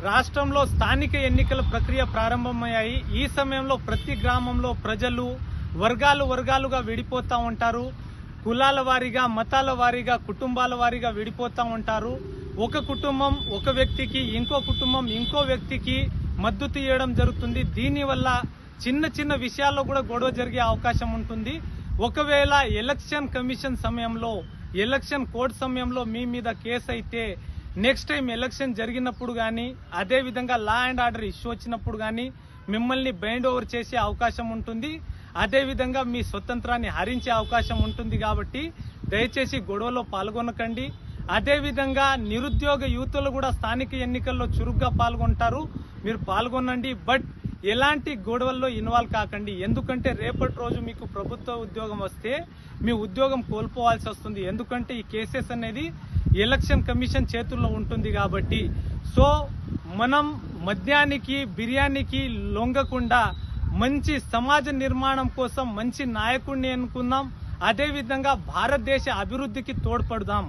రాష్ట్రంలో స్థానిక ఎన్నికల ప్రక్రియ ప్రారంభమయ్యాయి. ఈ సమయంలో ప్రతి గ్రామంలో ప్రజలు వర్గాలుగా విడిపోతూ ఉంటారు. కులాల వారీగా, మతాల వారీగా, కుటుంబాల వారీగా విడిపోతూ ఉంటారు. ఒక కుటుంబం ఒక వ్యక్తికి, ఇంకో కుటుంబం ఇంకో వ్యక్తికి మద్దతు ఇవ్వడం జరుగుతుంది. దీనివల్ల చిన్న చిన్న విషయాల్లో కూడా గొడవ జరిగే అవకాశం ఉంటుంది. ఒకవేళ ఎలక్షన్ కమిషన్ సమయంలో, ఎలక్షన్ కోడ్ సమయంలో మీ మీద కేసు అయితే నెక్స్ట్ టైం ఎలక్షన్ జరిగినప్పుడు కానీ, అదేవిధంగా లా అండ్ ఆర్డర్ ఇష్యూ వచ్చినప్పుడు కానీ మిమ్మల్ని బైండ్ ఓవర్ చేసే అవకాశం ఉంటుంది. అదేవిధంగా మీ స్వతంత్రాన్ని హరించే అవకాశం ఉంటుంది. కాబట్టి దయచేసి గొడవలో పాల్గొనకండి. అదేవిధంగా నిరుద్యోగ యువతులు కూడా స్థానిక ఎన్నికల్లో చురుగ్గా పాల్గొంటారు. మీరు పాల్గొనండి. బట్ ఎలాంటి గొడవల్లో ఇన్వాల్వ్ కాకండి. ఎందుకంటే రేపటి రోజు మీకు ప్రభుత్వ ఉద్యోగం వస్తే మీ ఉద్యోగం కోల్పోవాల్సి వస్తుంది. ఎందుకంటే ఈ కేసెస్ అనేది ఎలక్షన్ కమిషన్ చేతుల్లో ఉంటుంది కాబట్టి. సో మనం మద్యానికి, బిర్యానీకి లొంగకుండా మంచి సమాజ నిర్మాణం కోసం మంచి నాయకుడిని ఎన్నుకుందాం. అదేవిధంగా భారతదేశ అభివృద్ధికి తోడ్పడదాం.